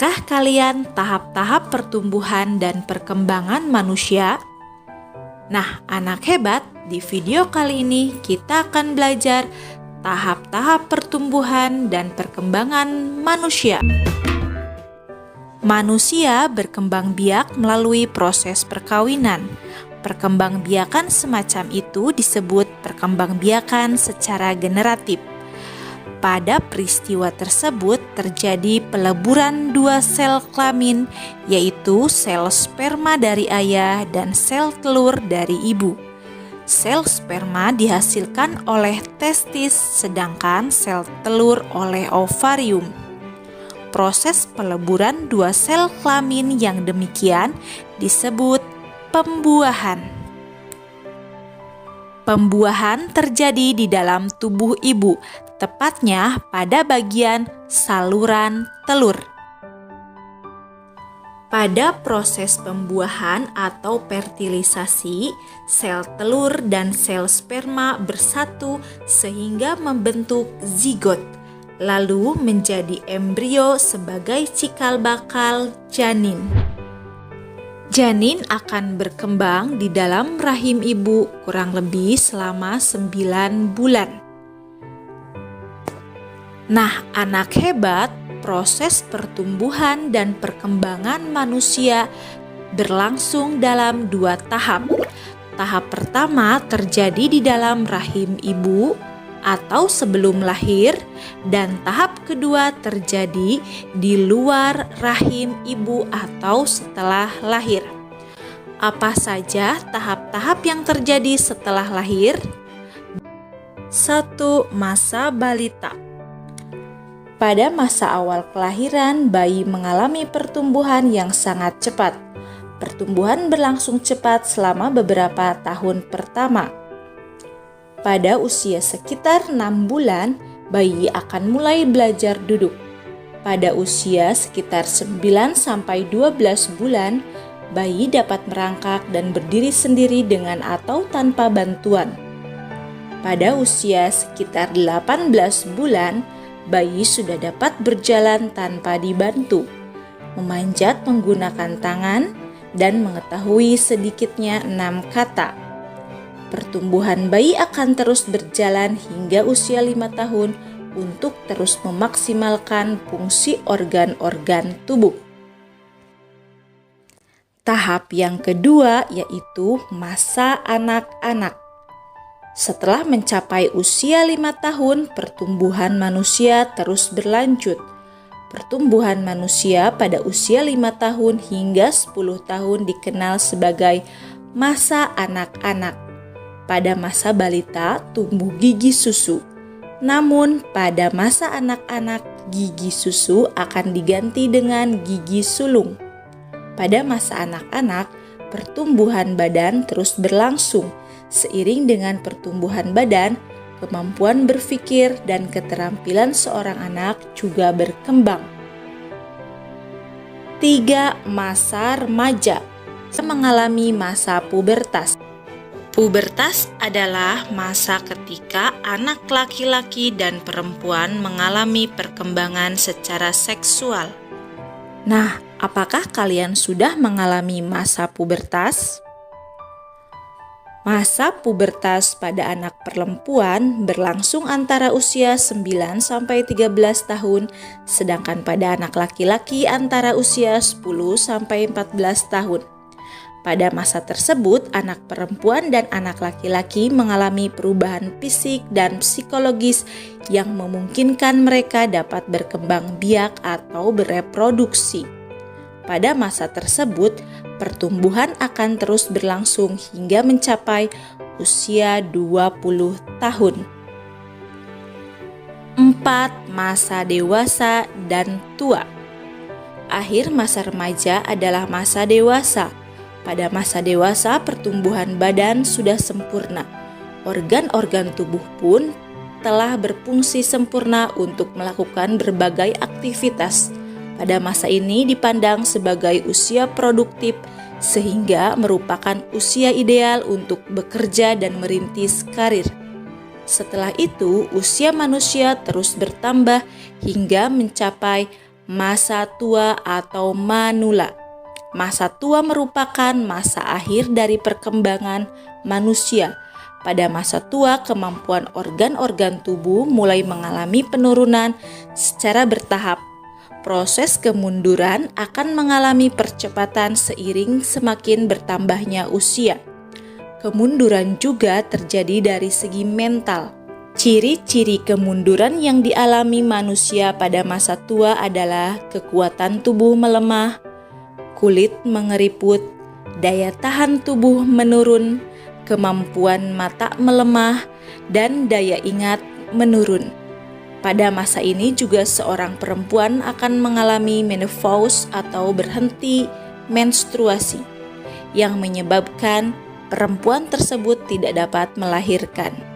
Ingatkah kalian tahap-tahap pertumbuhan dan perkembangan manusia? Nah, anak hebat, di video kali ini kita akan belajar tahap-tahap pertumbuhan dan perkembangan manusia. Manusia berkembang biak melalui proses perkawinan. Perkembangbiakan semacam itu disebut perkembangbiakan secara generatif. Pada peristiwa tersebut terjadi peleburan dua sel kelamin, yaitu sel sperma dari ayah dan sel telur dari ibu. Sel sperma dihasilkan oleh testis, sedangkan sel telur oleh ovarium. Proses peleburan dua sel kelamin yang demikian disebut pembuahan. Pembuahan terjadi di dalam tubuh ibu, tepatnya pada bagian saluran telur. Pada proses pembuahan atau fertilisasi, sel telur dan sel sperma bersatu sehingga membentuk zigot, lalu menjadi embrio sebagai cikal bakal janin. Janin akan berkembang di dalam rahim ibu kurang lebih selama 9 bulan. Nah, anak hebat, proses pertumbuhan dan perkembangan manusia berlangsung dalam 2 tahap. Tahap pertama terjadi di dalam rahim ibu atau sebelum lahir, dan tahap kedua terjadi di luar rahim ibu atau setelah lahir. Apa saja tahap-tahap yang terjadi setelah lahir? 1. Masa balita. Pada masa awal kelahiran, bayi mengalami pertumbuhan yang sangat cepat. Pertumbuhan berlangsung cepat selama beberapa tahun pertama. Pada usia sekitar 6 bulan, bayi akan mulai belajar duduk. Pada usia sekitar 9-12 bulan, bayi dapat merangkak dan berdiri sendiri dengan atau tanpa bantuan. Pada usia sekitar 18 bulan, bayi sudah dapat berjalan tanpa dibantu, memanjat menggunakan tangan, dan mengetahui sedikitnya 6 kata. Pertumbuhan bayi akan terus berjalan hingga usia 5 tahun untuk terus memaksimalkan fungsi organ-organ tubuh. Tahap yang kedua yaitu masa anak-anak. Setelah mencapai usia 5 tahun, pertumbuhan manusia terus berlanjut. Pertumbuhan manusia pada usia 5 tahun hingga 10 tahun dikenal sebagai masa anak-anak. Pada masa balita tumbuh gigi susu. Namun pada masa anak-anak gigi susu akan diganti dengan gigi sulung. Pada masa anak-anak pertumbuhan badan terus berlangsung. Seiring dengan pertumbuhan badan, kemampuan berpikir dan keterampilan seorang anak juga berkembang. 3. Masa remaja. Mengalami masa pubertas. Pubertas adalah masa ketika anak laki-laki dan perempuan mengalami perkembangan secara seksual. Nah, apakah kalian sudah mengalami masa pubertas? Masa pubertas pada anak perempuan berlangsung antara usia 9-13 tahun, sedangkan pada anak laki-laki antara usia 10-14 tahun. Pada masa tersebut, anak perempuan dan anak laki-laki mengalami perubahan fisik dan psikologis yang memungkinkan mereka dapat berkembang biak atau bereproduksi. Pada masa tersebut, pertumbuhan akan terus berlangsung hingga mencapai usia 20 tahun. 4. Masa dewasa dan tua. Akhir masa remaja adalah masa dewasa. Pada masa dewasa, pertumbuhan badan sudah sempurna. Organ-organ tubuh pun telah berfungsi sempurna untuk melakukan berbagai aktivitas. Pada masa ini dipandang sebagai usia produktif, sehingga merupakan usia ideal untuk bekerja dan merintis karir. Setelah itu, usia manusia terus bertambah hingga mencapai masa tua atau manula. Masa tua merupakan masa akhir dari perkembangan manusia. Pada masa tua, kemampuan organ-organ tubuh mulai mengalami penurunan secara bertahap. Proses kemunduran akan mengalami percepatan seiring semakin bertambahnya usia. Kemunduran juga terjadi dari segi mental. Ciri-ciri kemunduran yang dialami manusia pada masa tua adalah kekuatan tubuh melemah, kulit mengeriput, daya tahan tubuh menurun, kemampuan mata melemah, dan daya ingat menurun. Pada masa ini juga seorang perempuan akan mengalami menopause atau berhenti menstruasi, yang menyebabkan perempuan tersebut tidak dapat melahirkan.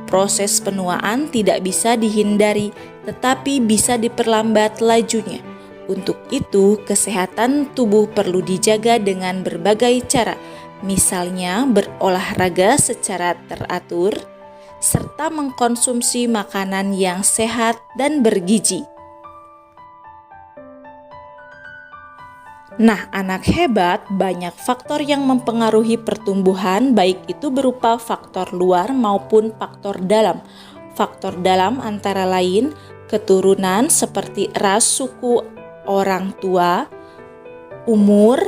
Proses penuaan tidak bisa dihindari, tetapi bisa diperlambat lajunya. Untuk itu, kesehatan tubuh perlu dijaga dengan berbagai cara, misalnya berolahraga secara teratur, serta mengkonsumsi makanan yang sehat dan bergizi. Nah, anak hebat, banyak faktor yang mempengaruhi pertumbuhan, baik itu berupa faktor luar maupun faktor dalam. Faktor dalam antara lain keturunan seperti ras suku orang tua, umur,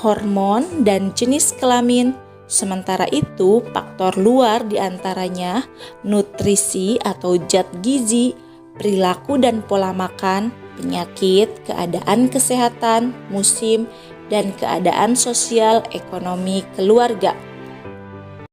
hormon, dan jenis kelamin. Sementara itu, faktor luar diantaranya nutrisi atau zat gizi, perilaku dan pola makan, penyakit, keadaan kesehatan, musim, dan keadaan sosial ekonomi keluarga.